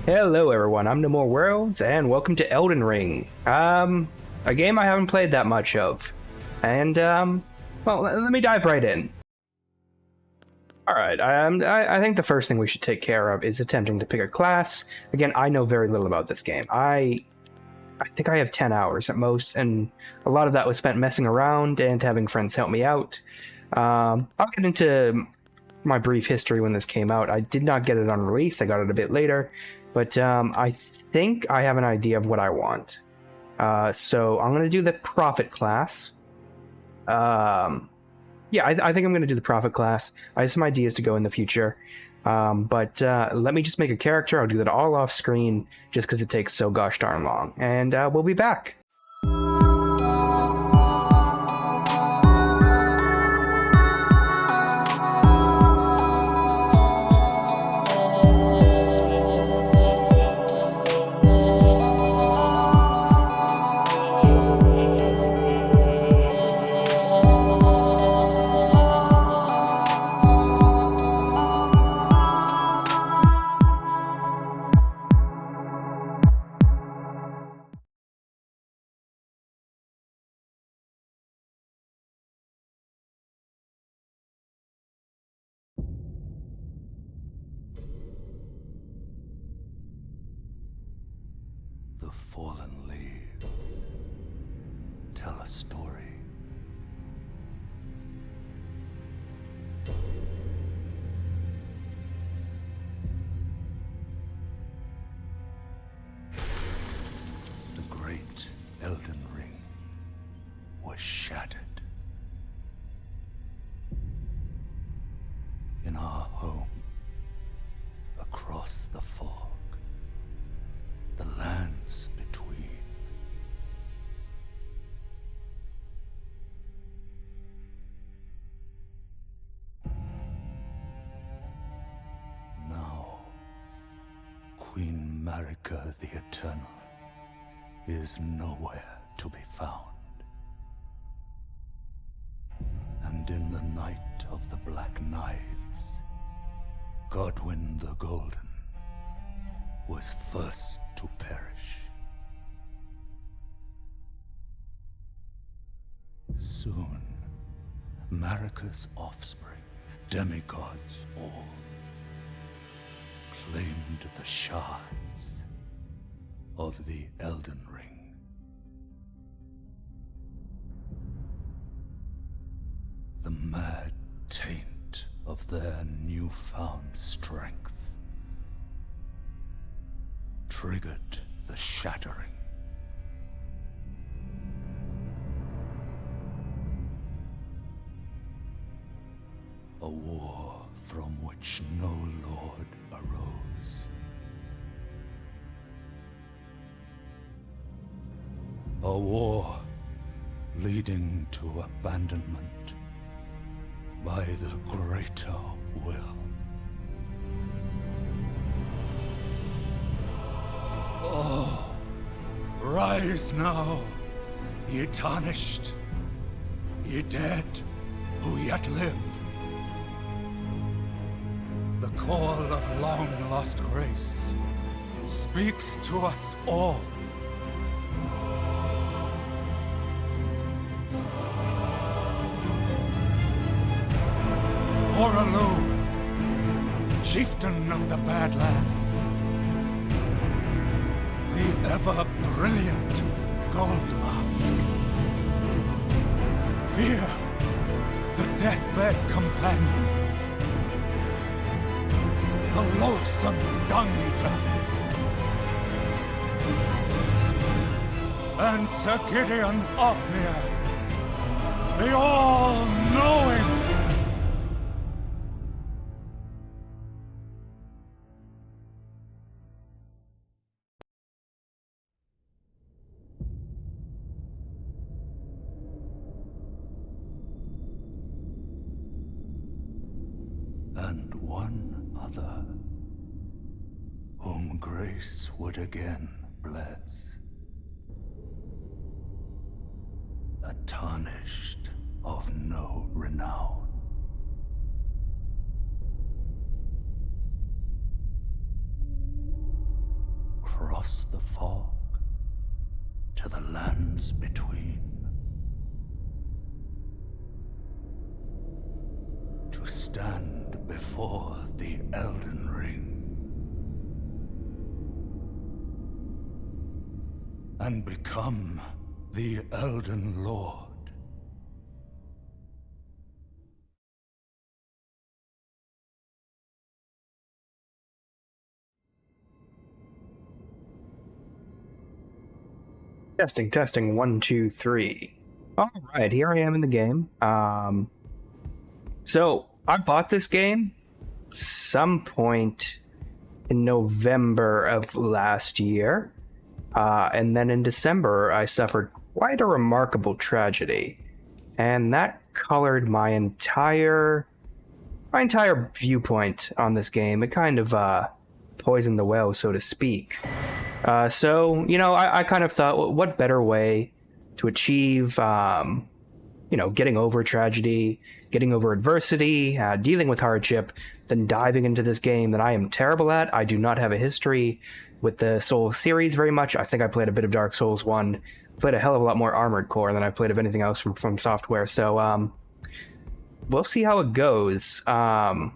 Hello everyone, I'm No More Worlds, and welcome to Elden Ring. A game I haven't played that much of. And, well, let me dive right in. Alright, I think the first thing we should take care of is attempting to pick a class. Again, I know very little about this game. I think I have 10 hours at most, and a lot of that was spent messing around and having friends help me out. I'll get into my brief history when this came out. I did not get it on release, I got it a bit later. But I think I have an idea of what I want. So I'm going to do the Prophet class. Yeah, I think I'm going to do the Prophet class. I have some ideas to go in the future. But let me just make a character. I'll do that all off screen just because it takes so gosh darn long. And we'll be back. The fallen leaves tell a story. The great Elden Ring was shattered. In our home, across the fog, the lands between. Now, Queen Marika the Eternal is nowhere to be found. And in the night of the Black Knives, Godwyn the Golden was first to perish. Soon, Marika's offspring, demigods all, claimed the shards of the Elden Ring. The mad taint of their newfound strength triggered the shattering. A war from which no lord arose. A war leading to abandonment by the greater will. Oh, rise now, ye tarnished, ye dead who yet live. The call of long-lost grace speaks to us all. Horalu, chieftain of the Badlands, the ever-brilliant Gold Mask. Fear, the deathbed companion. The loathsome Dung-Eater. And Sir Gideon Othmere, the all-knowing. And one other, whom grace would again bless. A tarnished of no renown. across the fog to the lands between, to stand before the Elden Ring and become the Elden Lord. Testing, testing, 1, 2, 3. All right, here I am in the game. So I bought this game some point in November of last year, and then in December I suffered quite a remarkable tragedy, and that colored my entire viewpoint on this game. It kind of poisoned the well, so to speak. So, you know, I kind of thought, well, what better way to achieve, you know, getting over tragedy, getting over adversity, dealing with hardship, than diving into this game that I am terrible at. I do not have a history with the Souls series very much. I think I played a bit of Dark Souls 1, played a hell of a lot more Armored Core than I played of anything else from FromSoftware, so, we'll see how it goes. I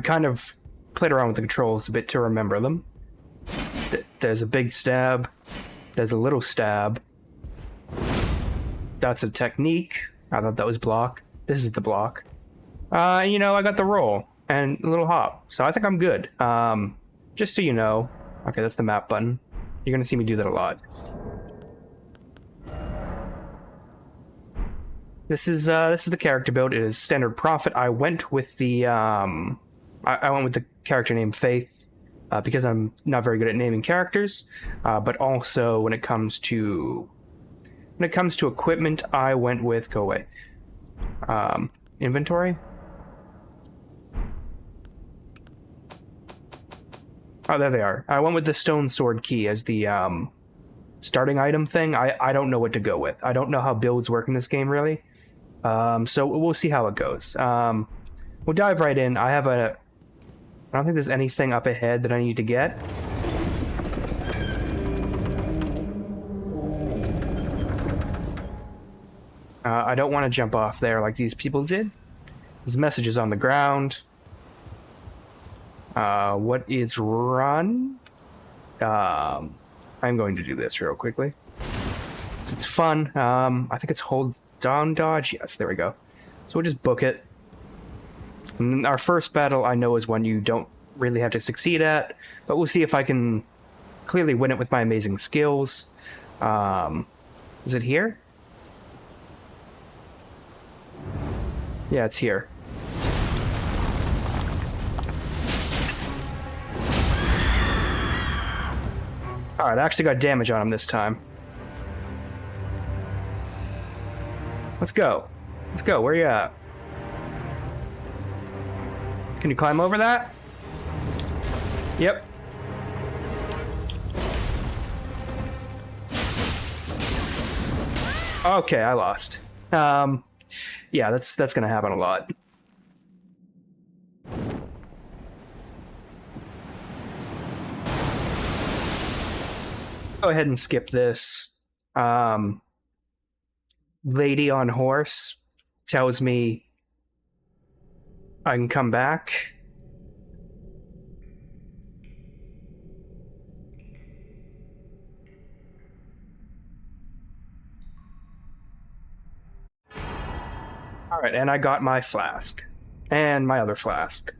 kind of played around with the controls a bit to remember them. There's a big stab. There's a little stab. That's a technique. I thought that was block. This is the block. You know, I got the roll and a little hop. So I think I'm good. Just so you know. Okay, that's the map button. You're gonna see me do that a lot. This is the character build. It is standard profit. I went with the I went with the character named Faith. Because I'm not very good at naming characters, but also when it comes to equipment, I went with inventory. Oh, there they are. I went with the stone sword key as the starting item thing. I don't know what to go with. I don't know how builds work in this game really, so we'll see how it goes. We'll dive right in. I don't think there's anything up ahead that I need to get. I don't want to jump off there like these people did. There's messages on the ground. What is run? I'm going to do this real quickly. It's fun. I think it's hold down dodge. Yes, there we go. So we'll just book it. And our first battle, I know, is one you don't really have to succeed at, but we'll see if I can clearly win it with my amazing skills. Is it here? Yeah, it's here. Alright, I actually got damage on him this time. Let's go. Let's go. Where you at? Can you climb over that? Yep. Okay, I lost. Yeah, that's gonna happen a lot. Go ahead and skip this. Lady on horse tells me I can come back. Alright, and I got my flask. And my other flask.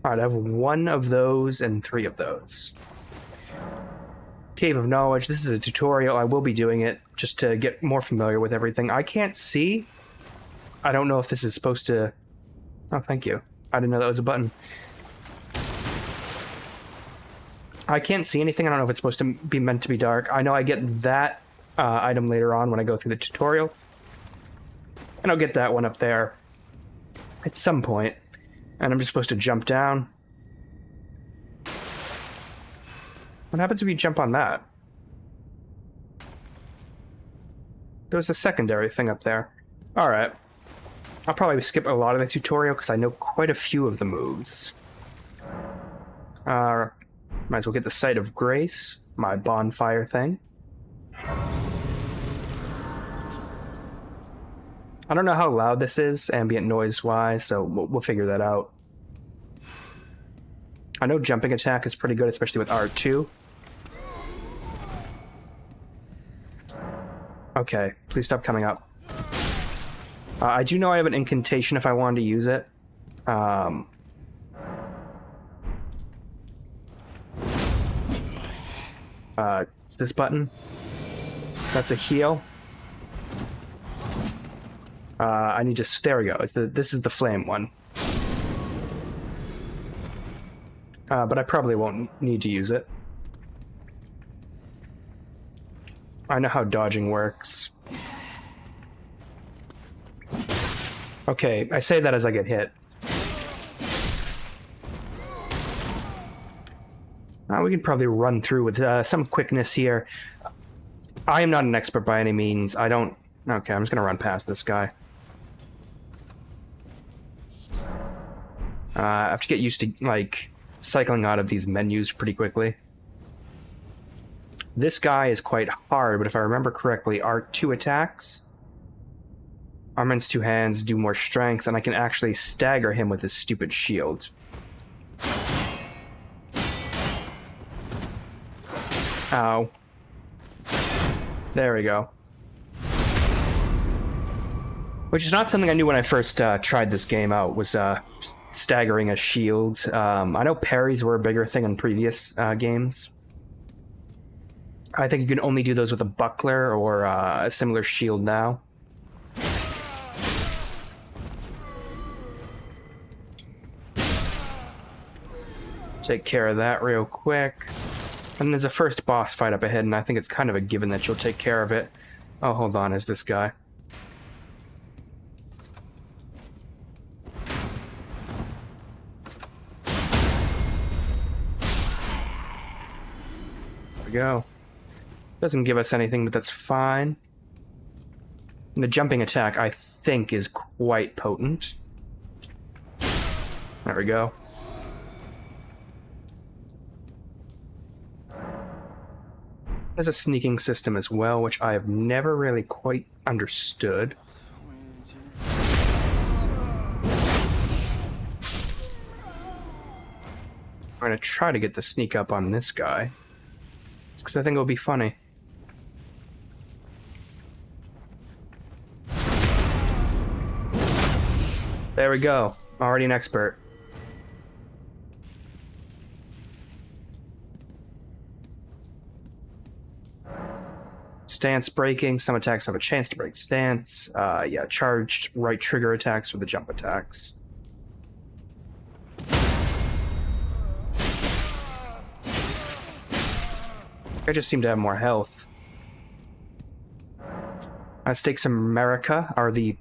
Alright, I have 1 of those and 3 of those. Cave of Knowledge. This is a tutorial. I will be doing it just to get more familiar with everything. I can't see. I don't know if this is supposed to... Oh, thank you. I didn't know that was a button. I can't see anything. I don't know if it's supposed to be meant to be dark. I know I get that item later on when I go through the tutorial. And I'll get that one up there at some point. And I'm just supposed to jump down. What happens if you jump on that? There's a secondary thing up there. Alright. I'll probably skip a lot of the tutorial because I know quite a few of the moves. Might as well get the Sight of Grace, my bonfire thing. I don't know how loud this is, ambient noise-wise, so we'll figure that out. I know jumping attack is pretty good, especially with R2. Okay, please stop coming up. I do know I have an incantation if I wanted to use it. It's this button. That's a heal. I need to... There we go. This is the flame one. But I probably won't need to use it. I know how dodging works. Okay, I say that as I get hit. We can probably run through with some quickness here. I am not an expert by any means. I don't... Okay, I'm just gonna run past this guy. I have to get used to, like, cycling out of these menus pretty quickly. This guy is quite hard, but if I remember correctly, R2 attacks, Armin's two hands do more strength, and I can actually stagger him with his stupid shield. Ow. There we go. Which is not something I knew when I first tried this game out, was staggering a shield. I know parries were a bigger thing in previous games. I think you can only do those with a buckler or a similar shield now. Take care of that real quick. And there's a first boss fight up ahead, and I think it's kind of a given that you'll take care of it. Oh, hold on, is this guy. There we go. Doesn't give us anything, but that's fine. And the jumping attack, I think, is quite potent. There we go. There's a sneaking system as well, which I have never really quite understood. I'm going to try to get the sneak up on this guy, because I think it'll be funny. There we go. Already an expert. Stance breaking. Some attacks have a chance to break stance. Yeah, charged right trigger attacks with the jump attacks. I just seem to have more health. Stakes America are the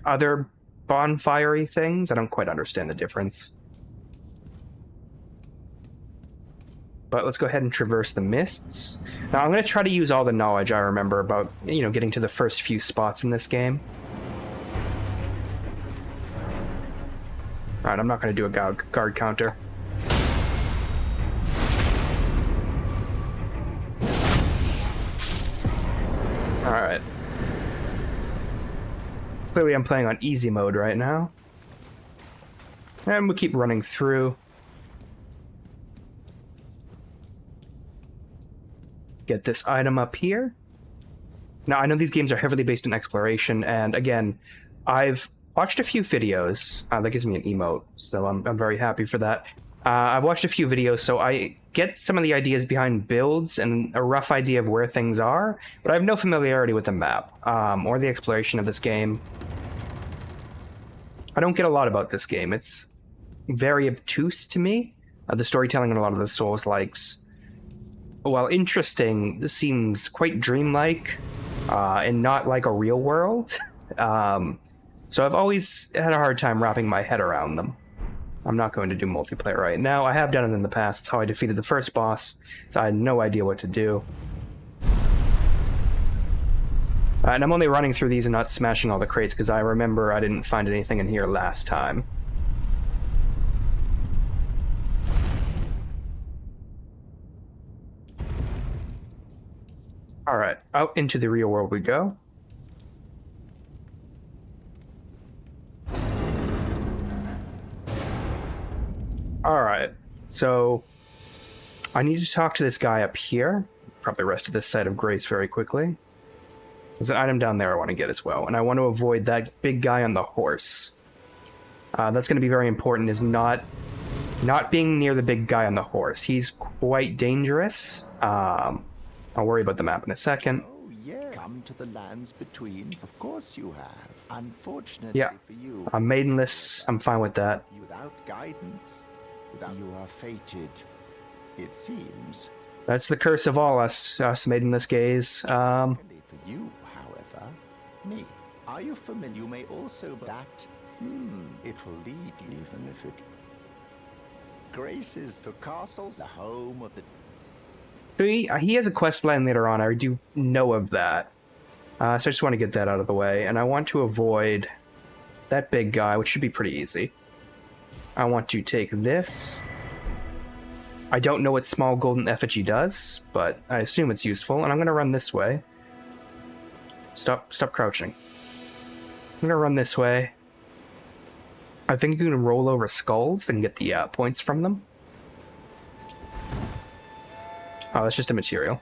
other bonfire-y things. I don't quite understand the difference. But let's go ahead and traverse the mists. Now I'm going to try to use all the knowledge I remember about, you know, getting to the first few spots in this game. Alright, I'm not going to do a guard counter. Alright. Clearly I'm playing on easy mode right now. And we'll keep running through. Get this item up here. Now, I know these games are heavily based on exploration, and again, I've watched a few videos. That gives me an emote, so I'm very happy for that. I've watched a few videos, so I get some of the ideas behind builds and a rough idea of where things are, but I have no familiarity with the map, or the exploration of this game. I don't get a lot about this game. It's very obtuse to me. The storytelling in a lot of the Souls-likes, while interesting, seems quite dreamlike, and not like a real world. So I've always had a hard time wrapping my head around them. I'm not going to do multiplayer right now. I have done it in the past. That's how I defeated the first boss, so I had no idea what to do. And I'm only running through these and not smashing all the crates, because I remember I didn't find anything in here last time. Out into the real world we go. Alright, so I need to talk to this guy up here. Probably rest of this side of Grace very quickly. There's an item down there I want to get as well, and I want to avoid that big guy on the horse. That's going to be very important, is not being near the big guy on the horse. He's quite dangerous. I'll worry about the map in a second. Oh, yeah. Come to the lands between. Of course you have. Unfortunately for you. I'm maidenless. I'm fine with that. Without guidance, you are fated, it seems. That's the curse of all us maidenless gays. For you, however, me. Are you familiar? You may also that. It will lead you, even if it. Grace is the castles, the home of the. He has a quest line later on. I do know of that. So I just want to get that out of the way. And I want to avoid that big guy, which should be pretty easy. I want to take this. I don't know what small golden effigy does, but I assume it's useful. And I'm going to run this way. Stop crouching. I'm going to run this way. I think you can roll over skulls and get the points from them. Oh, that's just a material.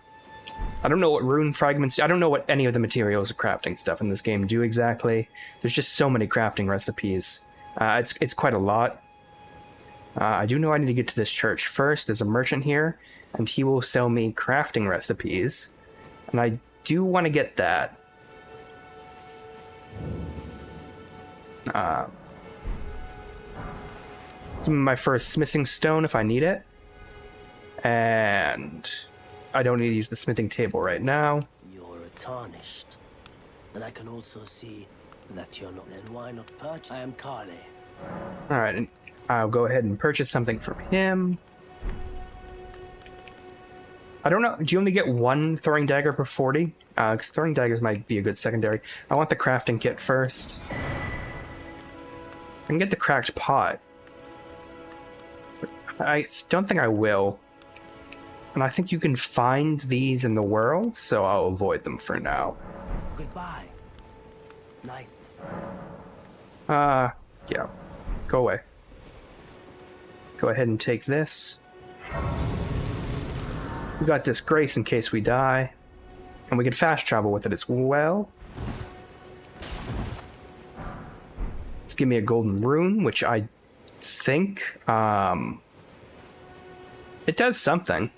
I don't know what rune fragments... I don't know what any of the materials of crafting stuff in this game do exactly. There's just so many crafting recipes. It's quite a lot. I do know I need to get to this church first. There's a merchant here, and he will sell me crafting recipes. And I do want to get that. My first smithing stone if I need it. And I don't need to use the smithing table right now. You're tarnished. But I can also see that you're not. Then why not purchase? I am Carly. Alright, and I'll go ahead and purchase something from him. I don't know, do you only get one throwing dagger per 40? Because throwing daggers might be a good secondary. I want the crafting kit first. I can get the cracked pot. I don't think I will. And I think you can find these in the world, so I'll avoid them for now. Goodbye. Nice. Yeah. Go away. Go ahead and take this. We got this grace in case we die. And we can fast travel with it as well. Let's give me a golden rune, which I think, it does something.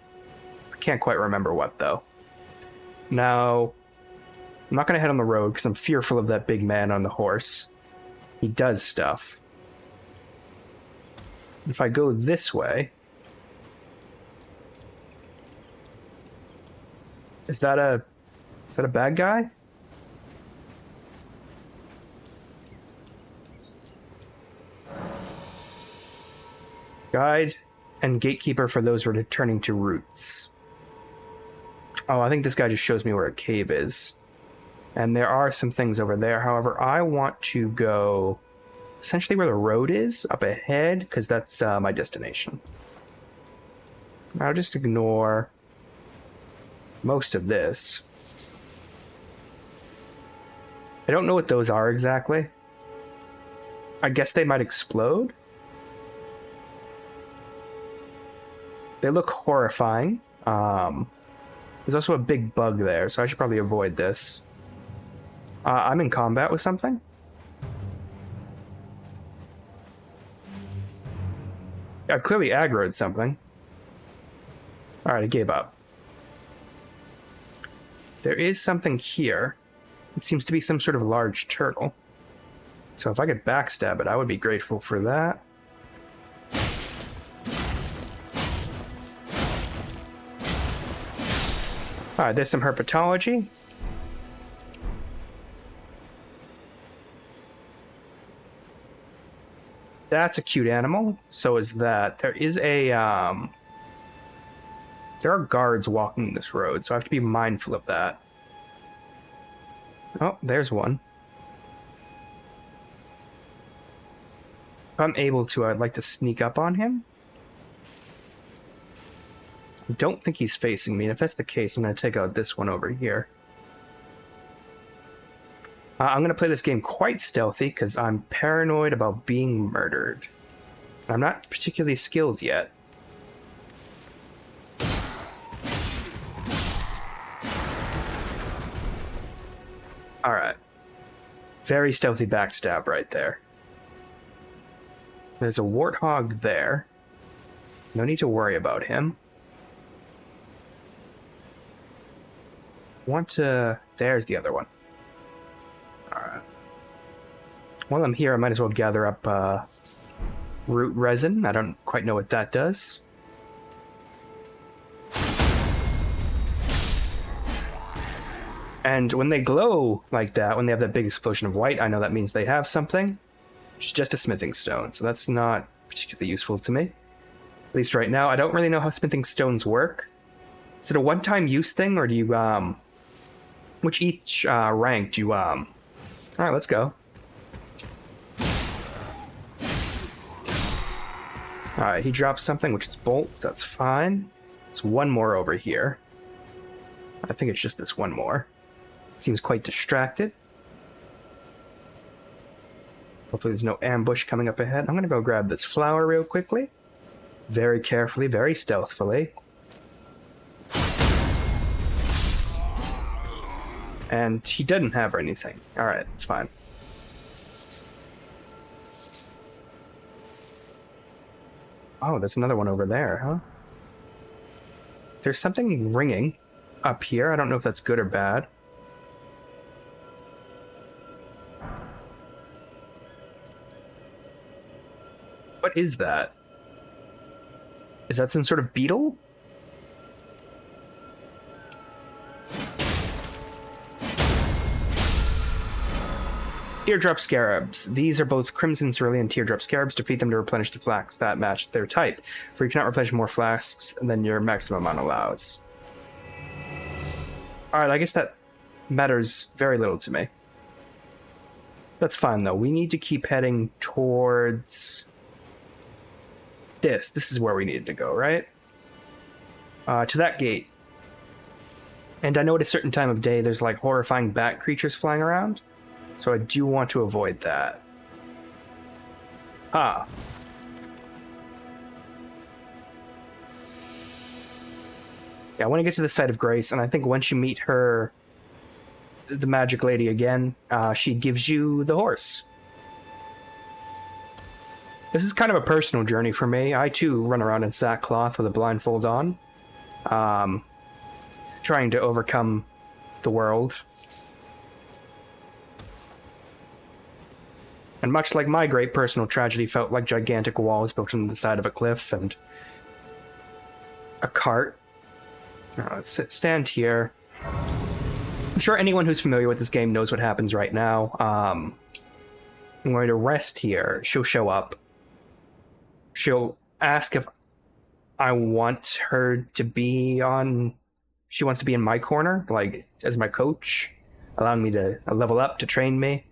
I can't quite remember what, though. Now, I'm not going to head on the road because I'm fearful of that big man on the horse. He does stuff. If I go this way... Is that a bad guy? Guide and gatekeeper for those returning to roots. Oh, I think this guy just shows me where a cave is. And there are some things over there. However, I want to go essentially where the road is, up ahead, because that's my destination. I'll just ignore most of this. I don't know what those are exactly. I guess they might explode. They look horrifying. There's also a big bug there, so I should probably avoid this. I'm in combat with something. I've clearly aggroed something. Alright, I gave up. There is something here. It seems to be some sort of large turtle. So if I could backstab it, I would be grateful for that. Alright, there's some herpetology. That's a cute animal. So is that. There is a, there are guards walking this road, so I have to be mindful of that. Oh, there's one. If I'm able to, I'd like to sneak up on him. I don't think he's facing me, and if that's the case, I'm going to take out this one over here. I'm going to play this game quite stealthy because I'm paranoid about being murdered. I'm not particularly skilled yet. Alright. Very stealthy backstab right there. There's a warthog there. No need to worry about him. Want to... There's the other one. Alright. While I'm here, I might as well gather up root resin. I don't quite know what that does. And when they glow like that, when they have that big explosion of white, I know that means they have something. Which is just a smithing stone, so that's not particularly useful to me. At least right now. I don't really know how smithing stones work. Is it a one-time use thing, or do you, which each rank do you, Alright, let's go. Alright, he drops something, which is bolts. That's fine. There's one more over here. I think it's just this one more. Seems quite distracted. Hopefully there's no ambush coming up ahead. I'm gonna go grab this flower real quickly. Very carefully, very stealthily. And he didn't have anything. Alright, it's fine. Oh, there's another one over there, huh? There's something ringing up here. I don't know if that's good or bad. What is that? Is that some sort of beetle? Teardrop scarabs. These are both crimson cerulean teardrop scarabs. Defeat them to replenish the flasks that match their type. For you cannot replenish more flasks than your maximum amount allows. Alright, I guess that matters very little to me. That's fine though. We need to keep heading towards... This is where we needed to go, right? To that gate. And I know at a certain time of day there's like horrifying bat creatures flying around. So I do want to avoid that. Ah. Yeah, I want to get to the site of grace, and I think once you meet her, the magic lady again, she gives you the horse. This is kind of a personal journey for me. I too run around in sackcloth with a blindfold on. Trying to overcome the world. And much like my great personal tragedy felt like gigantic walls built into the side of a cliff and a cart. Stand here. I'm sure anyone who's familiar with this game knows what happens right now. I'm going to rest here. She'll show up. She'll ask if I want her to be on... She wants to be in my corner, like, as my coach, allowing me to level up, to train me.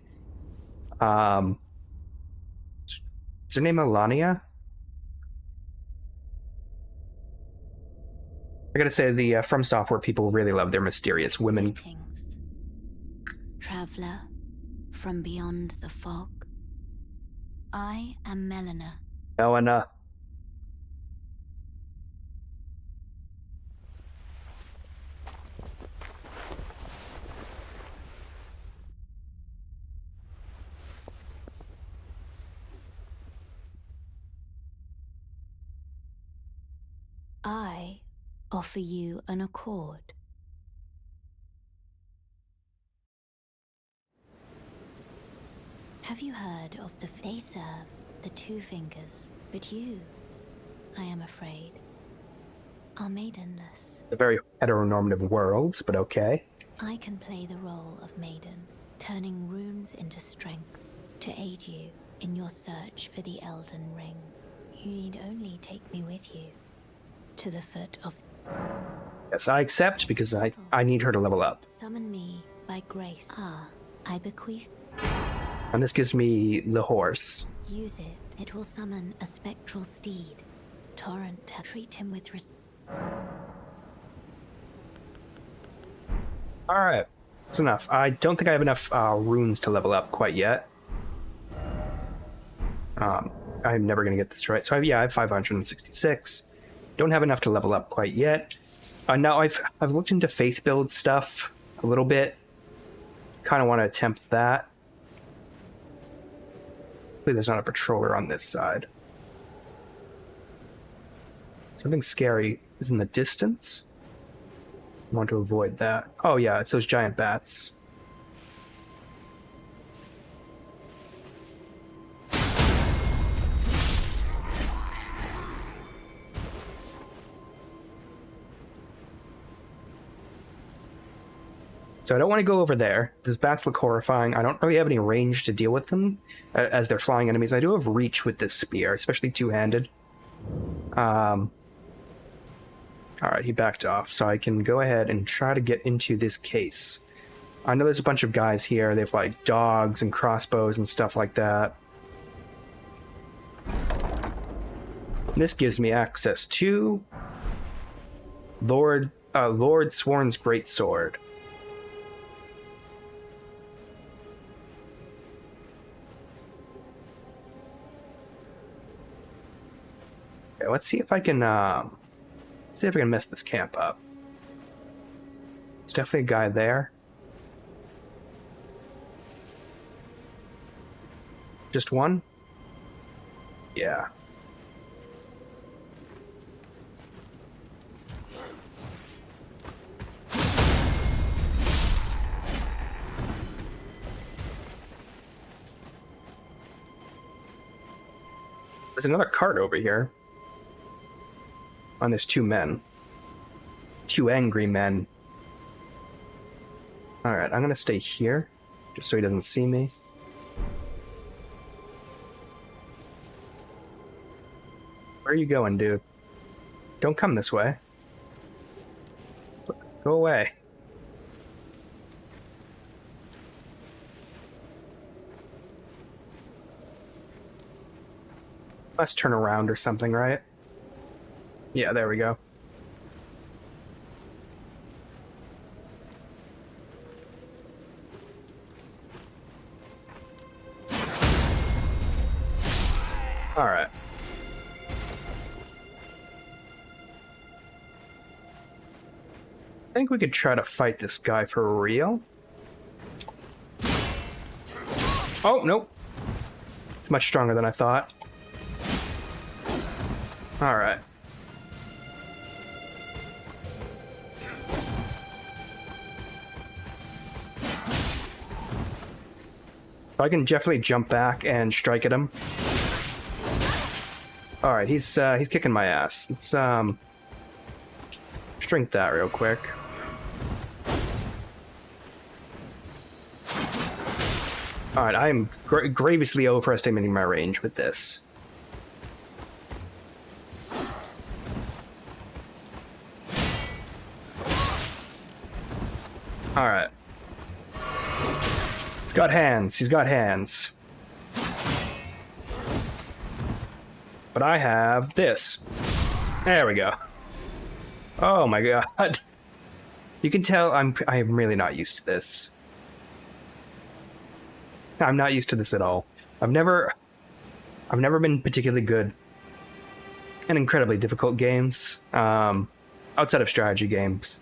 Is her name Melania? I gotta say, the FromSoftware people really love their mysterious women. Greetings, traveler from beyond the fog. I am Melina. Melina. I offer you an accord. Have you heard of the... They serve the two fingers, but you, I am afraid, are maidenless. A very heteronormative world, but okay. I can play the role of maiden, turning runes into strength to aid you in your search for the Elden Ring. You need only take me with you to the foot of... Yes, I accept, because I need her to level up. Summon me by grace. Ah, I bequeath... And this gives me the horse. Use it. It will summon a spectral steed. Torrent, treat him with Alright. It's enough. I don't think I have enough runes to level up quite yet. I'm never going to get this right. So I have 566. Don't have enough to level up quite yet. Now I've looked into faith build stuff a little bit. Kind of want to attempt that. Hopefully there's not a patroller on this side. Something scary is in the distance. I want to avoid that. Oh yeah, it's those giant bats. So I don't want to go over there. These bats look horrifying. I don't really have any range to deal with them as they're flying enemies. I do have reach with this spear, especially two-handed. Alright, he backed off, so I can go ahead and try to get into this case. I know there's a bunch of guys here. They have, like, dogs and crossbows and stuff like that. This gives me access to Lord Sworn's Greatsword. Okay, let's see if I can mess this camp up. There's definitely a guy there. Just one? Yeah. There's another cart over here. And there's two men. Two angry men. Alright, I'm gonna stay here, just so he doesn't see me. Where are you going, dude? Don't come this way. Go away. Let's turn around or something, right? Yeah, there we go. All right. I think we could try to fight this guy for real. Oh, nope. It's much stronger than I thought. All right. I can definitely jump back and strike at him. All right, he's kicking my ass. Let's shrink that real quick. All right, I am grievously overestimating my range with this. All right. He's got hands. He's got hands. But I have this. There we go. Oh my god. You can tell I am really not used to this. I'm not used to this at all. I've never been particularly good in incredibly difficult games, outside of strategy games.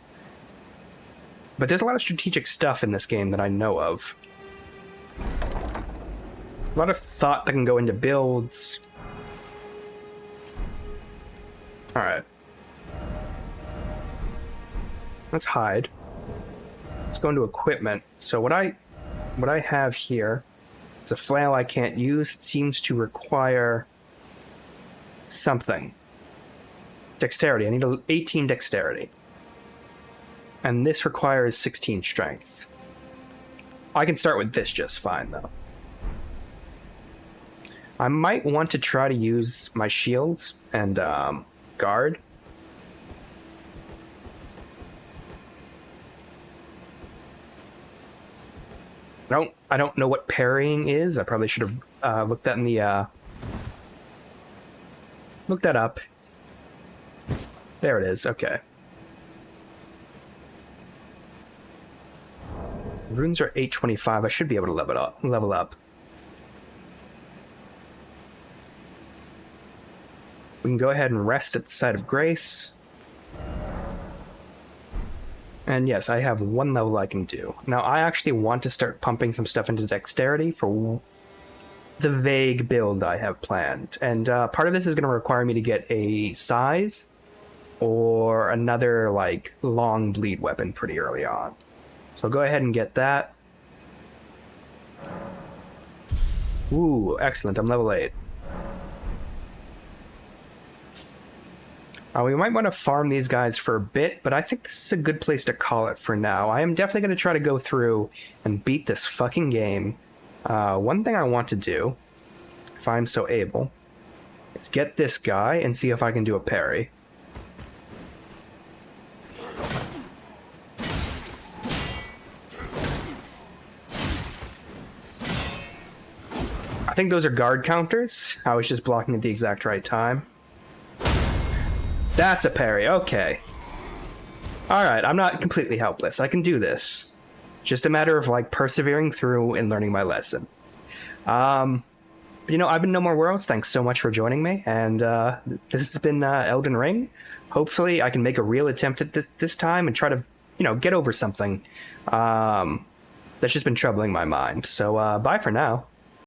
But there's a lot of strategic stuff in this game that I know of. A lot of thought that can go into builds. Alright. Let's hide. Let's go into equipment. So what I have here is a flail I can't use. It seems to require something. Dexterity. I need 18 dexterity. And this requires 16 strength. I can start with this just fine, though. I might want to try to use my shield and guard. I don't know what parrying is. I probably should have looked that in the looked that up. There it is. Okay. Runes are 825. I should be able to level up. We can go ahead and rest at the site of grace. And yes, I have one level I can do. Now, I actually want to start pumping some stuff into dexterity for the vague build I have planned. And part of this is going to require me to get a scythe or another, like, long bleed weapon pretty early on. So I'll go ahead and get that. Ooh, excellent. I'm level 8. We might want to farm these guys for a bit, but I think this is a good place to call it for now. I am definitely going to try to go through and beat this fucking game. One thing I want to do, if I'm so able, is get this guy and see if I can do a parry. I think those are guard counters. I was just blocking at the exact right time. That's a parry, okay. Alright, I'm not completely helpless. I can do this. Just a matter of, like, persevering through and learning my lesson. But, you know, I've been No More Worlds. Thanks so much for joining me. And this has been Elden Ring. Hopefully I can make a real attempt at this time and try to, you know, get over something that's just been troubling my mind. So, bye for now.